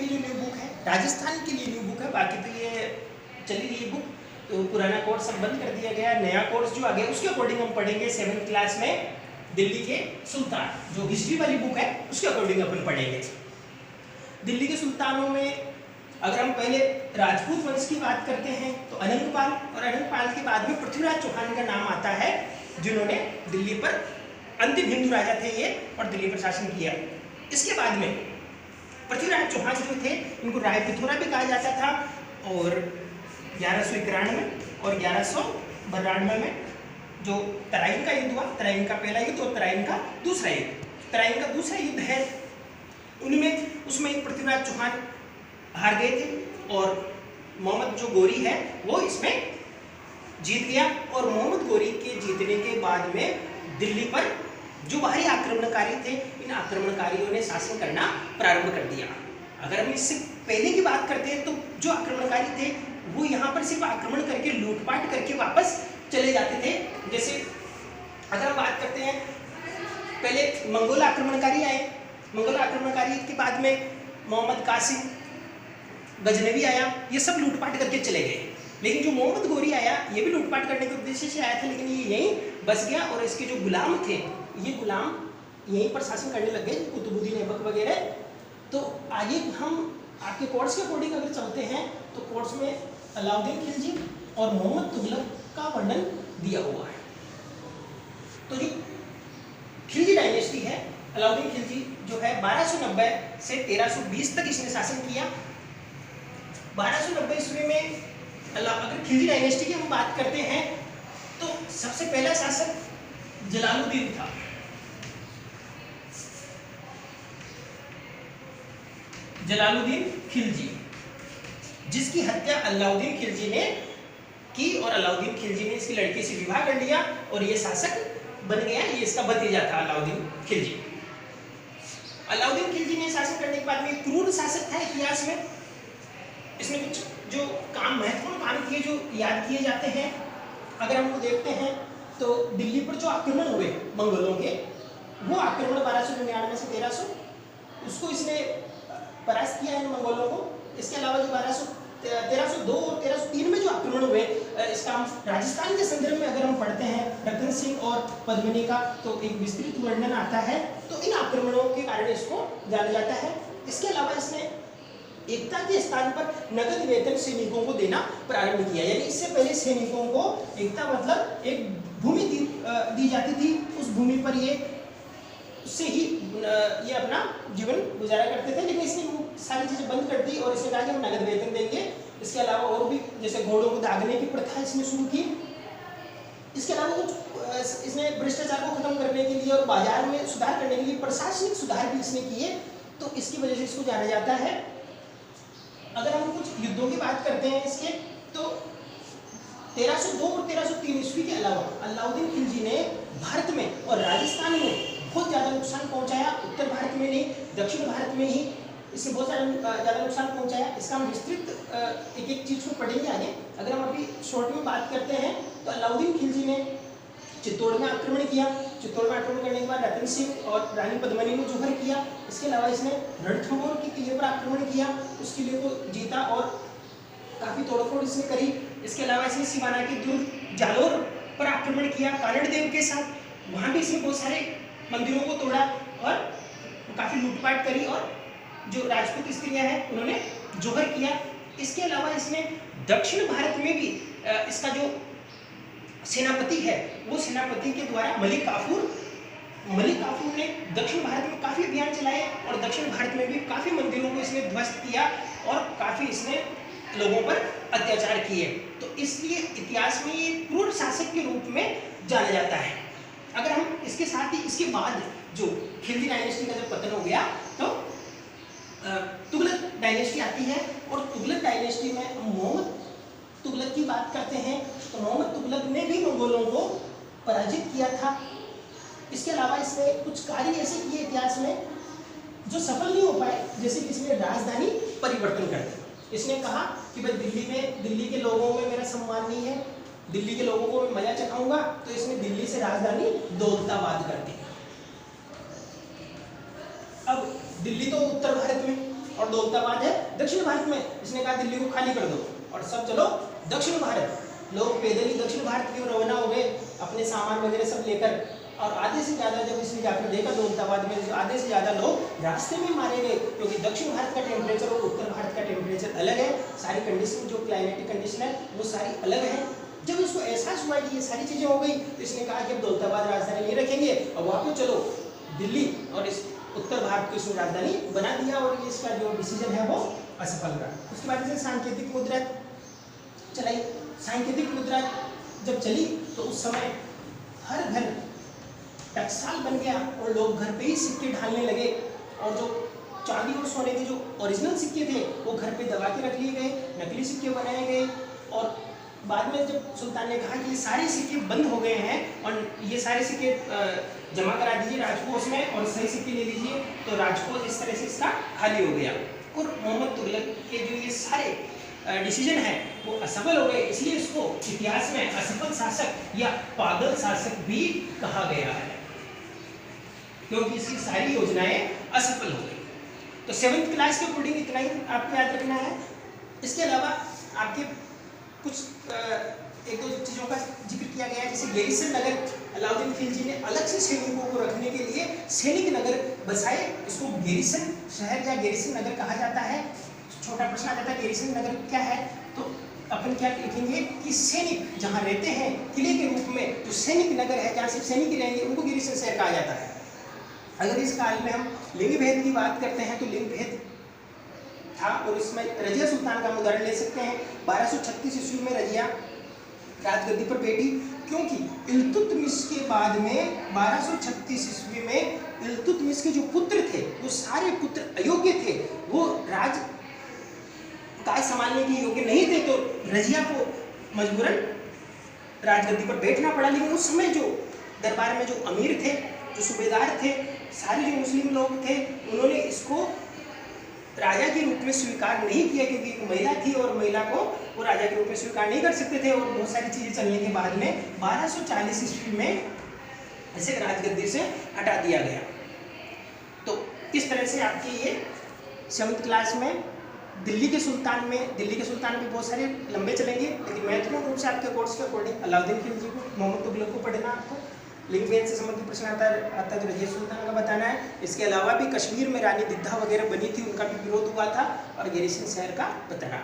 लिए जो new book है, राजस्थान के लिए न्यू बुक है, बाकी तो ये चली रही बुक, तो पुराना कोर्स सब बंद कर दिया गया। नया कोर्स जो आ गया उसके अकॉर्डिंग हम पढ़ेंगे 7th क्लास में दिल्ली के सुल्तान, जो हिस्ट्री वाली बुक है उसके अकॉर्डिंग अपन पढ़ेंगे। दिल्ली के सुल्तानों में अगर हम पहले राजपूत वंश की बात करते हैं तो अनंगपाल, और अनंगपाल के बाद में पृथ्वीराज चौहान का नाम आता है, जिन्होंने दिल्ली पर अंतिम हिंदू राजा थे ये, और दिल्ली पर शासन किया। इसके बाद में पृथ्वीराज चौहान जो थे इनको राय पिथौरा भी कहा जाता था, और 1191 और 1192 में जो तराइन का युद्ध हुआ, तराइन का पहला युद्ध और तराइन का दूसरा युद्ध, तराइन का दूसरा युद्ध है उनमें, उसमें पृथ्वीराज चौहान हार गए थे और मोहम्मद जो गोरी है वो इसमें जीत गया। और मोहम्मद गोरी के जीतने के बाद में दिल्ली पर जो बाहरी आक्रमणकारी थे, इन आक्रमणकारियों ने शासन करना प्रारंभ कर दिया। अगर हम इससे पहले की बात करते हैं तो जो आक्रमणकारी थे वो यहाँ पर सिर्फ आक्रमण करके लूटपाट करके वापस चले जाते थे। जैसे अगर हम बात करते हैं, पहले मंगोल आक्रमणकारी आए, मंगोल आक्रमणकारी के बाद में मोहम्मद कासिम गजनवी आया, ये सब लूटपाट करके चले गए। लेकिन जो मोहम्मद गोरी आया ये भी लूटपाट करने के उद्देश्य से आया था, लेकिन ये यहीं बस गया और इसके जो गुलाम थे ये गुलाम यहीं पर शासन करने लग गए, कुतुबुद्दीन ऐबक वगैरह। तो आगे हम आपके कोर्स के अकॉर्डिंग अगर चलते हैं तो कोर्स में अलाउद्दीन खिलजी और मोहम्मद तुगलक का वर्णन दिया हुआ है। तो जो खिलजी डायनेस्टी है, अलाउद्दीन खिलजी जो है 1290 से 1320 तक इसने शासन किया। 1290 ईस्वी में अगर खिलजी डायनेस्टी की हम बात करते हैं तो सबसे पहला शासक जलालुद्दीन था। जलालुद्दीन खिलजी, जिसकी हत्या अलाउद्दीन खिलजी ने की, और अलाउद्दीन खिलजी ने इसकी लड़की से विवाह कर लिया और ये शासक बन गया। ये इसका भतीजा था अलाउद्दीन खिलजी। अलाउद्दीन खिलजी ने शासन करने के बाद में क्रूर शासक था इतिहास में। इसमें कुछ जो काम महत्वपूर्ण काम किए जो याद किए जाते हैं, अगर हम वो देखते हैं तो दिल्ली पर जो आक्रमण हुए मंगोलों के, वो आक्रमण 1299 से 1300 उसको इसने परास्त किया इन मंगोलों को। इसके अलावा जो 1302 और 1303 में जो आक्रमण हुए, इसका हम राजस्थान के संदर्भ में अगर हम पढ़ते हैं रतन सिंह और पद्मिनी का, तो एक विस्तृत वर्णन आता है। तो इन आक्रमणों के कारण इसको जाना जाता है। इसके अलावा इसने एकता के स्थान पर नगद वेतन सैनिकों को देना प्रारंभ किया। यानी इससे पहले सैनिकों को एकता मतलब एक भूमि दी जाती थी, उस भूमि पर ये उससे ही ये अपना जीवन गुजारा करते थे। लेकिन इसने वो सारी चीज़ें बंद कर दी और इसने कहा कि हम नगद वेतन देंगे। इसके अलावा और भी जैसे घोड़ों को दागने की प्रथा इसने शुरू की। इसके अलावा कुछ इसने भ्रष्टाचार को खत्म करने के लिए और बाजार में सुधार करने के लिए प्रशासनिक सुधार भी इसने किए, तो इसकी वजह से इसको जाना जाता है। अगर हम कुछ युद्धों की बात करते हैं इसके, तो 1302 और 1303 ईस्वी के अलावा अलाउद्दीन खिलजी ने भारत में और राजस्थान में बहुत ज़्यादा नुकसान पहुंचाया। उत्तर भारत में नहीं, दक्षिण भारत में ही इसने बहुत ज़्यादा नुकसान पहुंचाया। इसका हम विस्तृत एक एक चीज़ को पढ़ेंगे आगे। अगर हम अभी शॉर्ट में बात करते हैं तो अलाउद्दीन खिलजी ने चित्तौड़ में आक्रमण किया। चित्तौड़ में आक्रमण करने के बाद रतन सिंह और रानी पद्मिनी ने जोहर किया। इसके अलावा इसने रणथंभौर के किले पर आक्रमण किया, उस किले को जीता और काफ़ी तोड़फोड़ इसने करी। इसके अलावा इसने सिवाना के दुर्ग जालोर पर आक्रमण किया कानड़ देव के साथ, वहाँ भी इसने बहुत सारे मंदिरों को तोड़ा और काफ़ी लूटपाट करी, और जो राजपूत स्त्रियाँ हैं उन्होंने जोहर किया। इसके अलावा इसने दक्षिण भारत में भी इसका जो सेनापति है वो सेनापति के द्वारा मलिक काफूर ने दक्षिण भारत में काफ़ी अभियान चलाए और दक्षिण भारत में भी काफ़ी मंदिरों को इसने ध्वस्त किया और काफ़ी इसने लोगों पर अत्याचार किए। तो इसलिए इतिहास में ये क्रूर शासक के रूप में जाना जाता है। अगर हम इसके साथ ही इसके बाद जो खिलजी डायनेस्टी का जब पतन हो गया तो तुगलक डायनेस्टी आती है, और तुगलक डायनेस्टी में मोहम्मद तुगलक की बात करते हैं तो मोहम्मद तुगलक ने भी मंगोलों को पराजित किया था। इसके अलावा इसने कुछ कार्य ऐसे किए इतिहास में जो सफल नहीं हो पाए, जैसे कि इसने राजधानी परिवर्तन कर दी। इसने कहा कि भाई दिल्ली के लोगों में मेरा सम्मान नहीं है, दिल्ली के लोगों को मैं मजा चखाऊंगा, तो इसने दिल्ली से राजधानी दौलताबाद कर दी। अब दिल्ली तो उत्तर भारत में, और दौलताबाद है दक्षिण भारत में। इसने कहा दिल्ली को खाली कर दो और सब चलो दक्षिण भारत। लोग पैदल ही दक्षिण भारत की ओर रवाना हो गए अपने सामान वगैरह सब लेकर। और आधे से ज़्यादा जब इसने जाकर देखा दौलताबाद में, आधे से ज़्यादा लोग रास्ते में मारे गए, क्योंकि दक्षिण भारत का टेम्परेचर और उत्तर भारत का टेम्परेचर अलग है। सारी कंडीशन जो क्लाइमेटिक कंडीशन है वो सारी अलग है। जब इसको एहसास हुआ कि ये सारी चीज़ें हो गई तो इसने कहा कि अब दौलताबाद राजधानी नहीं रखेंगे और वहाँ पर चलो दिल्ली और इस उत्तर भारत की इसने राजधानी बना दिया। और ये इसका जो डिसीजन है वो असफल रहा। उसके बाद इसे सांकेतिक मुद्रा चलाई। सांकेतिक मुद्रा जब चली तो उस समय हर घर टकसाल बन गया और लोग घर पे ही सिक्के ढालने लगे। और जो चांदी और सोने के जो ओरिजिनल सिक्के थे वो घर पे दबा के रख लिए गए, नकली सिक्के बनाए गए। और बाद में जब सुल्तान ने कहा कि ये सारे सिक्के बंद हो गए हैं और ये सारे सिक्के जमा करा दीजिए राजकोष में और सही सिक्के ले लीजिए, तो राजकोष इस तरह से इसका खाली हो गया। और मोहम्मद तुगलक के जो ये सारे डिसीजन है वो असफल हो गए, इसलिए इसको इतिहास में असफल शासक या पागल शासक भी कहा गया है, क्योंकि इसकी सारी योजनाएं असफल हो गई। तो 7th क्लास के अकॉर्डिंग इतना ही आपको याद रखना है। इसके अलावा आपके कुछ एक दो चीज़ों का जिक्र किया गया है, जैसे गैरिसन नगर अलाउद्दीन खिलजी ने अलग से सैनिकों को रखने के लिए सैनिक नगर बसाए। इसको गैरिसन शहर या गैरिसन नगर कहा जाता है। छोटा प्रश्न आ जाता है गैरिसन नगर क्या है, तो अपन क्या लिखेंगे कि सैनिक जहाँ रहते हैं किले के रूप में, जो सैनिक नगर है जहाँ सिर्फ सैनिक ही रहेंगे उनको गैरिसन शहर कहा जाता है। अगर इस काल में हम लिंग भेद की बात करते हैं तो लिंग भेद था और इसमें रजिया सुल्तान का उदाहरण ले सकते हैं। 1236 ईस्वी में रजिया राजगद्दी पर बैठी, क्योंकि इल्तुतमिश के बाद में 1236 ईस्वी में इल्तुतमिश के जो पुत्र थे वो सारे पुत्र अयोग्य थे, वो राज काज संभालने के योग्य नहीं थे, तो रजिया को मजबूरन राजगद्दी पर बैठना पड़ा। लेकिन उस समय जो दरबार में जो अमीर थे, जो सूबेदार थे, सारे जो मुस्लिम लोग थे, उन्होंने इसको राजा के रूप में स्वीकार नहीं किया, क्योंकि एक महिला थी और महिला को वो राजा के रूप में स्वीकार नहीं कर सकते थे। और बहुत सारी चीज़ें चलने के बाद में 1240 ईस्वी में इसे राजगद्दी से हटा दिया गया। तो इस तरह से आपके ये 7th क्लास में दिल्ली के सुल्तान भी बहुत सारे लंबे चलेंगे, लेकिन महत्वपूर्ण रूप से आपके कोर्स के अकॉर्डिंग अलाउद्दीन खिलजी को, मोहम्मद तुगलक को पढ़ना आपको। लिंग भेद से संबंधित प्रश्न आता है तो रजिया सुल्तान का बताना है। इसके अलावा भी कश्मीर में रानी दिद्धा वगैरह बनी थी, उनका भी विरोध हुआ था, और गैरिसन शहर का बताना।